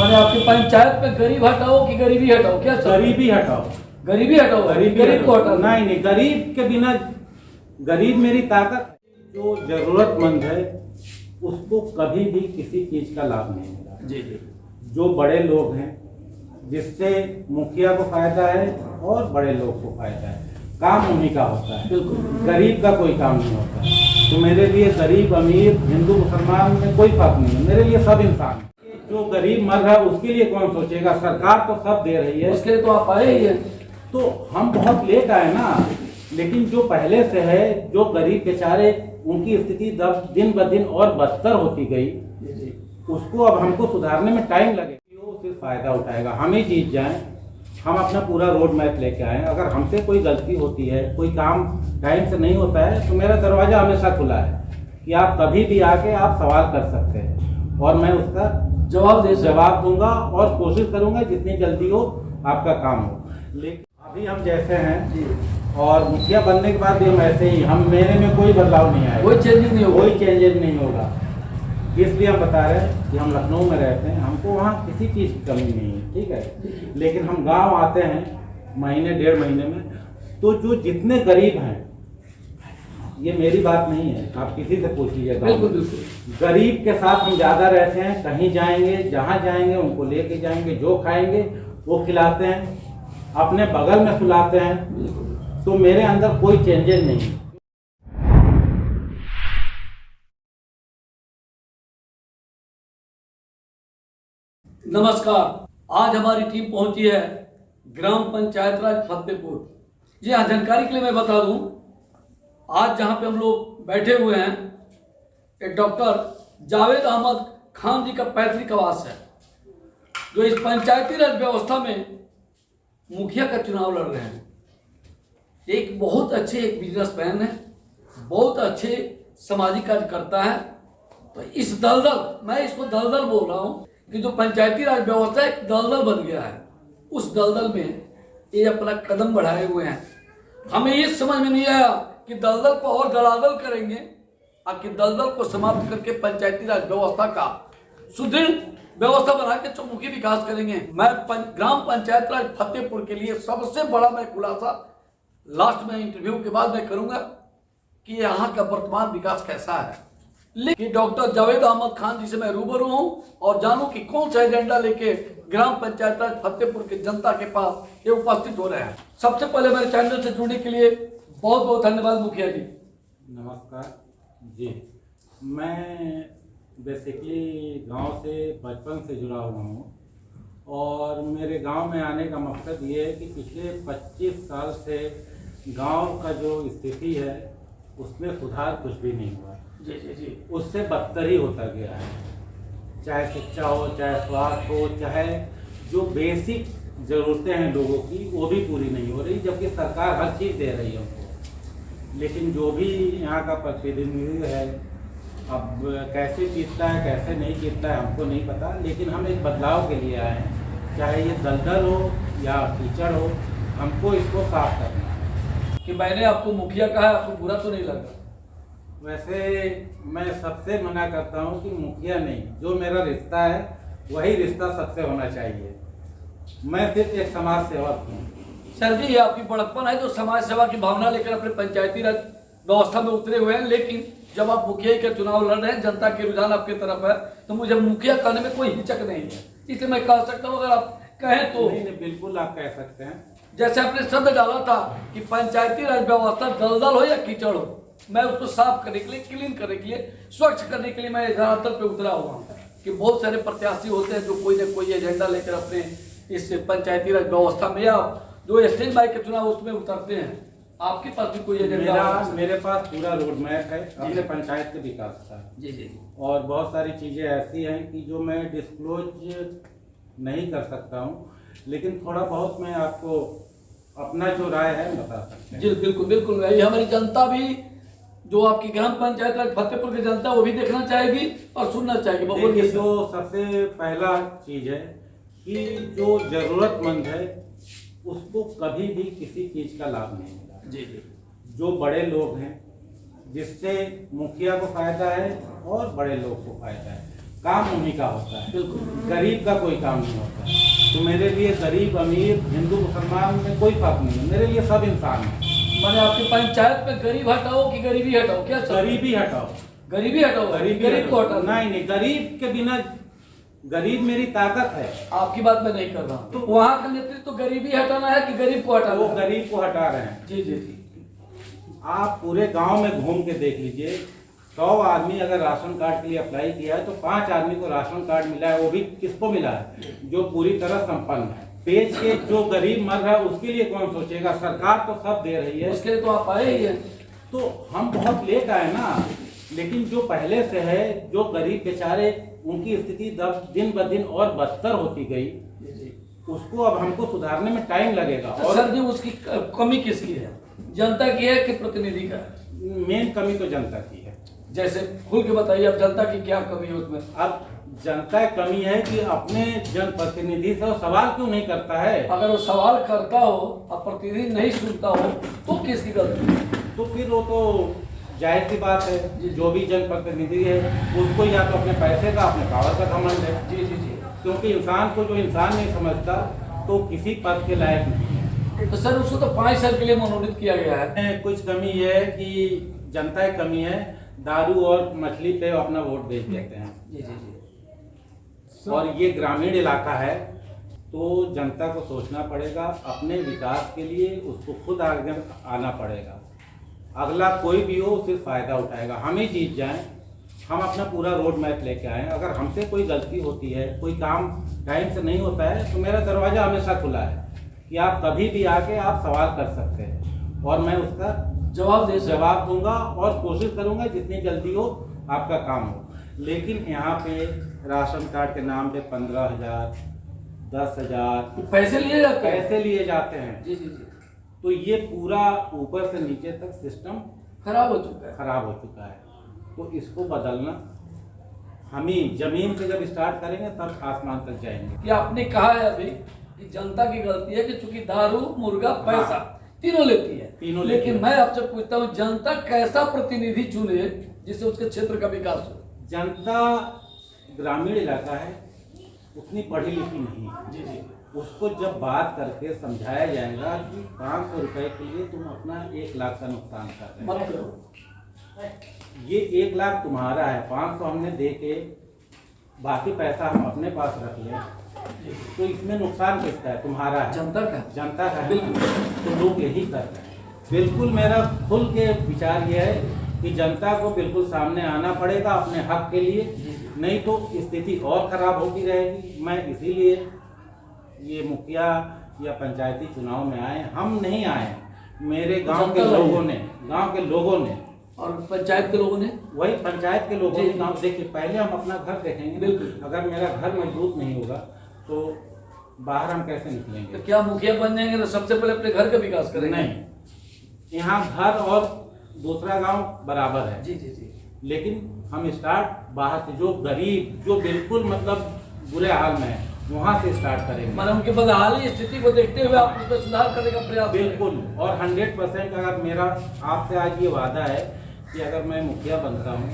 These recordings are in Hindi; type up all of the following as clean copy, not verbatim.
मैंने आपकी पंचायत में गरीब हटाओ कि गरीबी हटाओ, क्या गरीबी हटाओ, गरीबी हटाओ, गरीब को हटाओ। नहीं नहीं, गरीब के बिना, गरीब मेरी ताकत। जो जरूरतमंद है उसको कभी भी किसी चीज का लाभ नहीं मिला। जी जी। जो बड़े लोग हैं जिससे मुखिया को फायदा है और बड़े लोग को फायदा है, काम उन्हीं का होता है, बिल्कुल गरीब का कोई काम नहीं होता है। तो मेरे लिए गरीब अमीर हिंदू मुसलमान में कोई फर्क नहीं है, मेरे लिए सब इंसान है। जो गरीब मर रहा है उसके लिए कौन सोचेगा, सरकार तो सब दे रही है, उसके लिए तो आप आए ही हैं। तो हम बहुत लेट आए ना। लेकिन जो पहले से है, जो गरीब बेचारे उनकी स्थिति दिन ब दिन और बदतर होती गई, उसको अब हमको सुधारने में टाइम लगेगा। वो सिर्फ फायदा उठाएगा, हम ही जीत जाएं, हम अपना पूरा रोड मैप लेके आए। अगर हमसे कोई गलती होती है, कोई काम टाइम से नहीं होता है, तो मेरा दरवाजा हमेशा खुला है कि आप कभी भी आके आप सवाल कर सकते हैं और मैं उसका जवाब दूंगा और कोशिश करूंगा जितनी जल्दी हो आपका काम हो। लेकिन अभी हम जैसे हैं और मुखिया बनने के बाद भी हम ऐसे ही, हम मेरे में कोई बदलाव नहीं आएगा, कोई चेंजेस नहीं होगा, कोई चेंजेस नहीं होगा। इसलिए हम बता रहे हैं कि हम लखनऊ में रहते हैं, हमको वहाँ किसी चीज़ की कमी नहीं है, ठीक है। लेकिन हम गांव आते हैं महीने डेढ़ महीने में, तो जो जितने गरीब हैं, ये मेरी बात नहीं है, आप किसी से पूछ लीजिएगा, गरीब के साथ हम ज़्यादा रहते हैं। कहीं जाएंगे, जहाँ जाएंगे उनको लेके जाएंगे, जो खाएंगे वो खिलाते हैं, अपने बगल में सुलाते हैं। तो मेरे अंदर कोई चेंजेस नहीं है। नमस्कार, आज हमारी टीम पहुंची है ग्राम पंचायत राज फतेहपुर। जी हाँ, जानकारी के लिए मैं बता दूं, आज जहां पे हम लोग बैठे हुए हैं, एक डॉक्टर जावेद अहमद खान जी का पैतृक आवास है, जो इस पंचायती राज व्यवस्था में मुखिया का चुनाव लड़ रहे हैं। एक बहुत अच्छे एक बिजनेसमैन है, बहुत अच्छे सामाजिक कार्यकर्ता है। तो इस दलदल, मैं इसको दलदल बोल रहा हूँ कि जो पंचायती राज व्यवस्था एक दलदल बन गया है, उस दलदल में ये अपना कदम बढ़ाए हुए हैं। हमें ये समझ में नहीं आया कि दलदल को और दलादल करेंगे और कि दलदल को समाप्त करके पंचायती राज व्यवस्था का सुदृढ़ व्यवस्था बना के चौमुखी विकास करेंगे। मैं ग्राम पंचायत राज फतेहपुर के लिए सबसे बड़ा मैं खुलासा लास्ट में इंटरव्यू के बाद मैं करूंगा कि यहाँ का वर्तमान विकास कैसा है। लेकिन डॉक्टर जावेद अहमद खान जी से मैं रूबरू हूं और जानूं कि कौन सा एजेंडा लेके ग्राम पंचायत राज फतेहपुर की जनता के पास ये उपस्थित हो रहे हैं। सबसे पहले मेरे चैनल से जुड़ने के लिए बहुत बहुत धन्यवाद मुखिया जी। नमस्कार जी, मैं बेसिकली गांव से बचपन से जुड़ा हुआ हूं और मेरे गांव में आने का मकसद ये है कि पिछले 25 साल से गांव का जो स्थिति है उसमें सुधार कुछ भी नहीं हुआ। जी जी जी, उससे बदतर ही होता गया है। चाहे शिक्षा हो, चाहे स्वास्थ्य हो, चाहे जो बेसिक ज़रूरतें हैं लोगों की, वो भी पूरी नहीं हो रही, जबकि सरकार हर चीज़ दे रही है उनको। लेकिन जो भी यहाँ का प्रतिनिधि है, अब कैसे जीतता है कैसे नहीं जीतता है हमको नहीं पता, लेकिन हम एक बदलाव के लिए आए हैं। चाहे ये दलदल हो या कीचड़ हो, हमको इसको साफ करना है। कि मैंने आपको मुखिया कहा, आपको बुरा तो नहीं लगा? वैसे मैं सबसे मना करता हूँ कि मुखिया नहीं, जो मेरा रिश्ता है वही रिश्ता सबसे होना चाहिए। मैं सिर्फ एक समाज सेवक हूँ। सर जी, ये आपकी बड़प्पन है जो समाज सेवा की भावना लेकर अपने पंचायती राज व्यवस्था में उतरे हुए हैं, लेकिन जब आप मुखिया का चुनाव लड़ रहे हैं, जनता के रुझान आपकी तरफ है, तो मुझे मुखिया कहने में कोई हिचक नहीं है। इसलिए मैं कह सकता हूँ, अगर आप कहें तो। नहीं, बिल्कुल आप कह सकते हैं। जैसे आपने शब्द डाला था कि पंचायती राज व्यवस्था दलदल हो या कीचड़ हो, मैं उसको साफ करने के लिए, क्लीन करने के लिए, स्वच्छ करने के लिए मैं धरातल पे उतरा हुआ हूँ। कि बहुत सारे प्रत्याशी होते हैं जो कोई ना कोई एजेंडा लेकर अपने इस पंचायती राज व्यवस्था में या जो स्टेट बाई के चुनाव उसमें उतरते हैं। आपके पास भी कोई एजेंडा? मेरे पास पूरा रोड मैप है अपने पंचायत के विकास का। जी जी। और बहुत सारी चीज़ें ऐसी हैं कि जो मैं डिस्क्लोज नहीं कर सकता हूँ, लेकिन थोड़ा बहुत मैं आपको अपना जो राय है बता सकते हैं। जी बिल्कुल बिल्कुल, यही हमारी जनता भी, जो आपकी ग्राम पंचायत राज फतेहपुर की जनता, वो भी देखना चाहेगी और सुनना चाहेगी। देखिए, जो सबसे पहला चीज़ है कि जो ज़रूरतमंद है उसको कभी भी किसी चीज़ का लाभ नहीं मिला। जी जी। जो बड़े लोग हैं जिससे मुखिया को फायदा है और बड़े लोग को फायदा है, काम उन्हीं का होता है, बिल्कुल। गरीब का कोई काम नहीं होता है। तो मेरे लिए गरीब अमीर हिंदू मुसलमान में कोई फर्क नहीं है, मेरे लिए सब इंसान है। मैंने आपके पंचायत में गरीब हटाओ कि गरीबी हटाओ, क्या चल रहा है? गरीबी हटाओ, गरीबी हटाओ, गरीब को हटाओ। नहीं, गरीब के बिना, गरीब मेरी ताकत है। आपकी बात मैं नहीं कर रहा हूँ। तो वहाँ का नेतृत्व तो गरीबी हटाना है कि गरीब को हटाना वो है? गरीब को हटा रहे हैं। जी जी जी। आप पूरे गांव में घूम के देख लीजिए, 100 आदमी अगर राशन कार्ड के लिए अप्लाई किया है तो 5 आदमी को राशन कार्ड मिला है। वो भी किसको मिला है? जो पूरी तरह संपन्न है। बेच के जो गरीब मर रहा है उसके लिए कौन सोचेगा? सरकार तो सब दे रही है। उसके लिए तो आप आए ही हैं। तो हम बहुत लेट आए ना, लेकिन जो पहले से है, जो गरीब बेचारे उनकी स्थिति दिन ब दिन और बदतर होती गई, उसको अब हमको सुधारने में टाइम लगेगा। तो और सर जी उसकी कमी किसकी है? जनता की है कि प्रतिनिधि का है? मेन कमी तो जनता की है। जैसे खुल के बताइए, अब जनता की क्या कमी है उसमें? अब जनता की कमी है कि अपने जनप्रतिनिधि से वो सवाल क्यों नहीं करता है। अगर वो सवाल करता हो और प्रतिनिधि नहीं सुनता हो तो किसकी गलती है? तो फिर वो तो जाहिर सी बात है, जो भी जनप्रतिनिधि है उसको या तो अपने पैसे का, अपने पावर का घमंड है। जी जी जी। क्योंकि इंसान को जो इंसान नहीं समझता तो किसी पद के लायक नहीं है। तो सर उसको तो 5 साल के लिए मनोनीत किया गया है। कुछ कमी है कि जनता की कमी है, दारू और मछली पे अपना वोट बेच देते हैं। जी जी जी। और ये ग्रामीण इलाका है तो जनता को सोचना पड़ेगा, अपने विकास के लिए उसको खुद आगे आना पड़ेगा। अगला कोई भी हो सिर्फ फायदा उठाएगा। हम ही जीत जाएं, हम अपना पूरा रोड मैप लेके आएँ। अगर हमसे कोई गलती होती है, कोई काम टाइम से नहीं होता है तो मेरा दरवाज़ा हमेशा खुला है कि आप कभी भी आके आप सवाल कर सकते हैं और मैं उसका जवाब दूंगा और कोशिश करूंगा जितनी जल्दी हो आपका काम हो। लेकिन यहाँ पे राशन कार्ड के नाम पे 15,000, 10,000 पैसे लिए जाते हैं। जी जी जी। तो ये पूरा ऊपर से नीचे तक सिस्टम खराब हो चुका है। तो इसको बदलना हम ही जमीन से जब स्टार्ट करेंगे तब आसमान तक जाएंगे। कि आपने कहा है अभी कि जनता की गलती है कि चूंकि दारू, मुर्गा, पैसा तीनों लेती है। लेकिन मैं आपसे पूछता हूँ, जनता कैसा प्रतिनिधि चुने जिससे उसके क्षेत्र का विकास हो? जनता ग्रामीण इलाका है, उतनी पढ़ी लिखी नहीं है। जी जी। उसको जब बात करके समझाया जाएगा कि 500 रुपए के लिए तुम अपना 1 लाख का नुकसान कर रहे मत हो, करो। ये 1 लाख तुम्हारा है, 500 हमने दे के बाकी पैसा हम अपने पास रख लें, तो इसमें नुकसान किसका है? तुम्हारा है, जनता का है। तो लोग यही कर रहे हैं। बिल्कुल मेरा खुल के विचार ये है कि जनता को बिल्कुल सामने आना पड़ेगा अपने हक के लिए, नहीं तो स्थिति और खराब होती रहेगी। मैं इसीलिए ये मुखिया या पंचायती चुनाव में आए, हम नहीं आए, मेरे गांव के लोगों ने और पंचायत के लोगों ने, वही पंचायत के लोगों ने गांव देखिए। पहले हम अपना घर देखेंगे। अगर मेरा घर मजबूत नहीं होगा तो बाहर हम कैसे निकलेंगे? तो क्या मुखिया बन जाएंगे तो सबसे पहले अपने घर का विकास करेंगे? नहीं, यहाँ घर और दूसरा गांव बराबर है। जी जी जी। लेकिन हम स्टार्ट बाहर से, जो गरीब, जो बिल्कुल मतलब बुरे हाल में है, वहाँ से स्टार्ट करेंगे। मतलब उनके बदहाली स्थिति को देखते हुए आप उस पर सुधार करने का प्रयास? बिल्कुल। और 100% अगर मेरा आपसे आज ये वादा है कि अगर मैं मुखिया बनता हूँ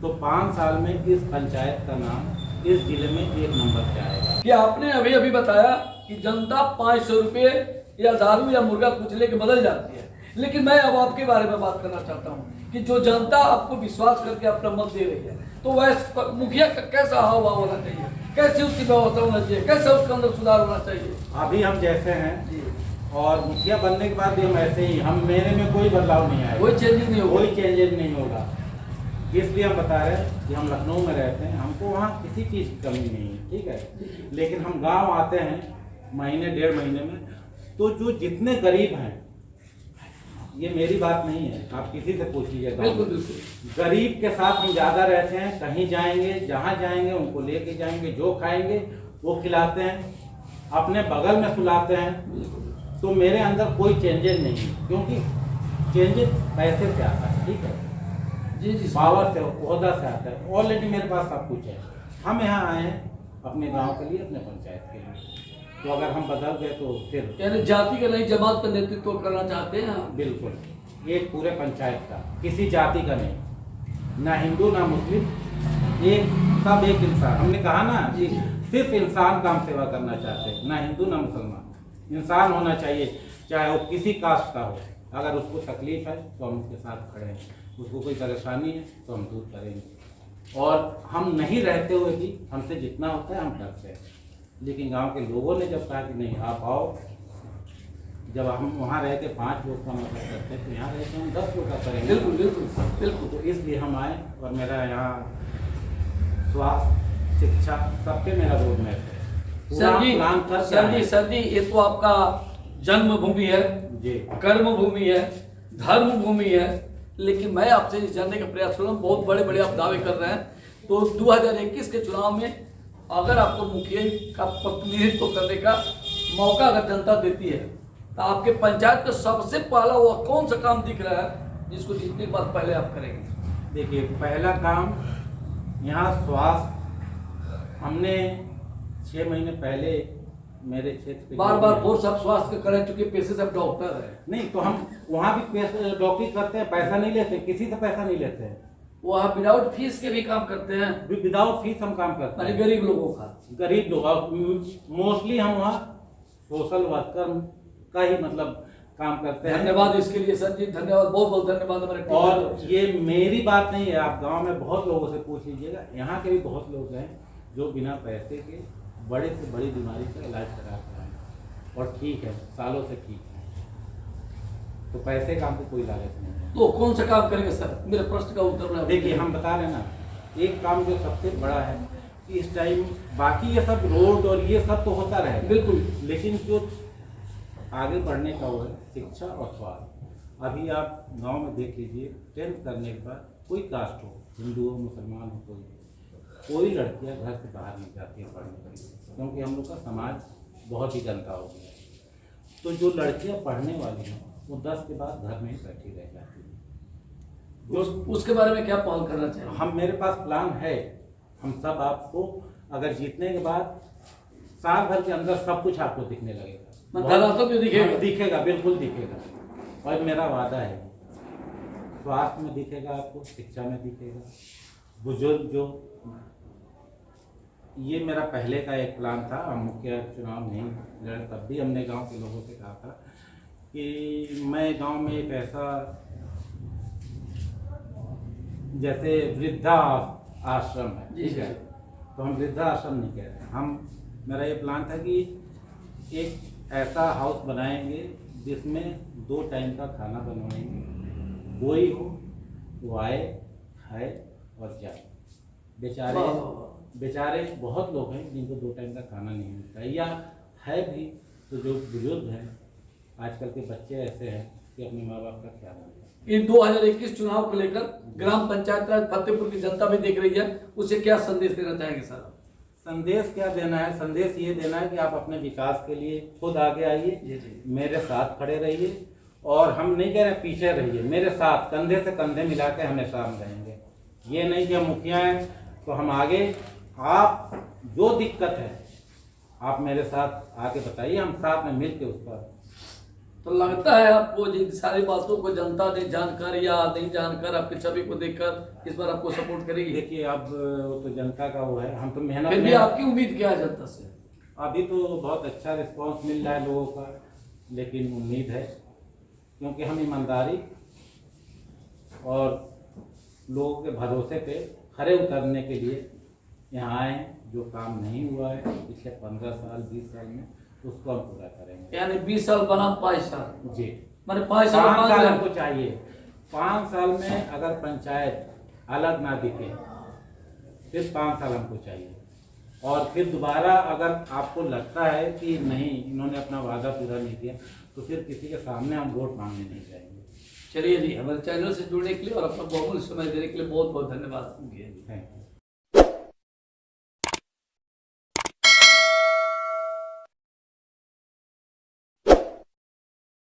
तो 5 साल में इस पंचायत का नाम इस जिले में 1 नंबर पे आएगा। कि आपने अभी बताया कि जनता 500 रुपये या दारू या मुर्गा कुछ लेके बदल जाती है, लेकिन मैं अब आपके बारे में बात करना चाहता हूँ कि जो जनता आपको विश्वास करके अपना मत दे रही है, तो वह मुखिया का कैसा हाव भाव होना चाहिए, कैसे उसकी व्यवस्था होना चाहिए, कैसे उसके अंदर सुधार होना चाहिए? अभी हम जैसे हैं और मुखिया बनने के बाद भी हम ऐसे ही, हम मेरे में कोई बदलाव नहीं आएगा, कोई चेंजेस नहीं होगा। इसलिए हम बता रहे हैं कि हम लखनऊ में रहते हैं, हमको वहाँ किसी चीज़ की कमी नहीं है, ठीक है। लेकिन हम गांव आते हैं महीने 1.5 महीने में, तो जो जितने गरीब हैं, ये मेरी बात नहीं है, आप किसी से पूछिएगा, गरीब के साथ हम ज़्यादा रहते हैं। कहीं जाएंगे, जहाँ जाएंगे उनको लेके जाएंगे, जो खाएंगे वो खिलाते हैं, अपने बगल में सुलाते हैं। तो मेरे अंदर कोई चेंजेस नहीं है, क्योंकि चेंजेस पैसे से आता है, ठीक है, जी जी, पावर से, ओहदा से आता है। ऑलरेडी मेरे पास सब कुछ है। हम यहाँ आए हैं अपने गांव के लिए, अपने पंचायत के लिए। तो अगर हम बदल गए तो फिर यानी जाति का नहीं, जमात का नेतृत्व करना चाहते हैं? बिल्कुल, एक पूरे पंचायत का, किसी जाति का नहीं, ना हिंदू ना मुस्लिम, एक सब एक इंसान, हमने कहा ना कि सिर्फ इंसान का हम सेवा करना चाहते हैं, ना हिंदू ना मुसलमान, इंसान होना चाहिए, चाहे वो किसी कास्ट का हो। अगर उसको तकलीफ है तो हम उसके साथ खड़े हैं, उसको कोई परेशानी है तो हम दूर करेंगे। और हम नहीं रहते हुए भी हमसे जितना होता है हम करते हैं। लेकिन गांव के लोगों ने जब कहा कि नहीं आप आओ, जब हम वहाँ रह के 5 लोग का मतलब करते हैं तो यहाँ रह के हम 10 लोग का करेंगे। बिल्कुल बिल्कुल बिल्कुल। तो इसलिए हम आए और मेरा यहाँ स्वास्थ्य शिक्षा सबके मेरा रोड मैप है। सर जी ये तो आपका जन्मभूमि है जी, कर्म भूमि है, धर्म भूमि है, लेकिन मैं आपसे ये जानने का प्रयास कर रहा हूँ, बहुत बड़े बड़े आप दावे कर रहे हैं, तो 2021 के चुनाव में अगर आपको मुखिया का प्रतिनिधित्व करने का मौका अगर जनता देती है तो आपके पंचायत का सबसे पहला वो कौन सा काम दिख रहा है जिसको जीतने के बाद पहले आप करेंगे? देखिए पहला काम यहाँ स्वास्थ्य, हमने 6 महीने पहले मेरे क्षेत्र पे बार फोर्स आप स्वास्थ्य का करें, चूंकि पेशे से आप डॉक्टर है। नहीं तो हम वहाँ भी डॉक्टरी करते हैं, पैसा नहीं लेते, किसी से पैसा नहीं लेते हैं। वहाँ विदाउट फीस के भी काम करते हैं, विदाउट फीस हम काम करते हैं, गरीब लोगों का। गरीब लोग मोस्टली हम वहाँ सोशल वर्कर का ही मतलब काम करते हैं। धन्यवाद इसके लिए सर जी, धन्यवाद, बहुत बहुत धन्यवाद हमारे। और ये मेरी बात नहीं है, आप गांव में बहुत लोगों से पूछ लीजिएगा, यहाँ के भी बहुत लोग हैं जो बिना पैसे के बड़े से बड़ी बीमारी का इलाज कराते हैं और ठीक है, सालों से ठीक है। तो पैसे का हमको कोई लागत नहीं है। तो कौन सा काम करेंगे सर? मेरे प्रश्न का उत्तर देखिए हम बता रहे हैं ना, एक काम जो सबसे बड़ा है कि इस टाइम बाकी ये सब रोड और ये सब तो होता रहेगा बिल्कुल, लेकिन जो आगे बढ़ने का वो है शिक्षा और स्वास्थ्य। अभी आप गांव में देख लीजिए, 10th करने के बाद कोई कास्ट हो, हिंदू हो मुसलमान हो, कोई लड़कियां घर से बाहर नहीं जाती है पढ़ने के लिए, क्योंकि हम लोग का समाज बहुत ही गंदा हो गया। तो जो लड़कियां पढ़ने वाली हैं वो 10 के बाद घर में ही बैठी रह जाती हैं। उसके बारे में क्या पहल करना चाहिए? हम, मेरे पास प्लान है, हम सब आपको अगर जीतने के बाद साल भर के अंदर सब कुछ आपको दिखने लगेगा, दिखेगा, बिल्कुल दिखेगा। और मेरा वादा है, स्वास्थ्य में दिखेगा आपको, शिक्षा में दिखेगा, बुजुर्ग जो, ये मेरा पहले का एक प्लान था। हम मुखिया चुनाव नहीं लड़े तब भी हमने गांव के लोगों से कहा था कि मैं गांव में एक ऐसा, जैसे वृद्धा आश्रम है, ठीक है, तो हम वृद्धा आश्रम नहीं कह रहे, हम, मेरा ये प्लान था कि एक ऐसा हाउस बनाएंगे जिसमें 2 टाइम का खाना बनवाएंगे, कोई हो वो आए, खाए और जाए। बेचारे बहुत लोग हैं जिनको 2 टाइम का खाना नहीं मिलता है, या है भी तो जो बुजुर्ग हैं, आजकल के बच्चे ऐसे हैं कि अपने माँ बाप का ख्याल नहीं रखते। इन 2021 चुनाव को लेकर ग्राम पंचायत राज फतेहपुर की जनता भी देख रही है, उसे क्या संदेश देना चाहेंगे सर? संदेश क्या देना है? संदेश ये देना है कि आप अपने विकास के लिए खुद आगे आइए, मेरे साथ खड़े रहिए, और हम नहीं कह रहे पीछे रहिए, मेरे साथ कंधे से कंधे मिला के हमेशा हम रहेंगे। ये नहीं कि हम मुखिया हैं तो हम आगे, आप जो दिक्कत है आप मेरे साथ आके बताइए, हम साथ में मिल के उसका। तो लगता है आपको जिन सारी बातों को जनता ने जानकर या नहीं जानकर, आपके छवि को देखकर इस बार आपको सपोर्ट करेगी? देखिए अब वो तो जनता का वो है, हम तो मेहनत फिर भी आपकी उम्मीद क्या है जनता से? अभी तो बहुत अच्छा रिस्पांस मिल रहा है लोगों का, लेकिन उम्मीद है, क्योंकि हम ईमानदारी और लोगों के भरोसे पे खरे उतरने के लिए यहाँ आए हैं। जो काम नहीं हुआ है पिछले 15 साल 20 साल में, उसको हम पूरा करेंगे। यानी 20 साल बनाम 5 साल जी, मैंने 5 साल हमको चाहिए। 5 साल में अगर पंचायत अलग ना दिखे, फिर 5 साल हमको चाहिए। और फिर दोबारा अगर आपको लगता है कि नहीं इन्होंने अपना वादा पूरा नहीं किया, तो फिर किसी के सामने हम वोट मांगने नहीं जाएंगे। चलिए जी, हमारे चैनल से जुड़ने के लिए और अपना बहुमूल्य समय देने के लिए बहुत बहुत धन्यवाद। Thank you.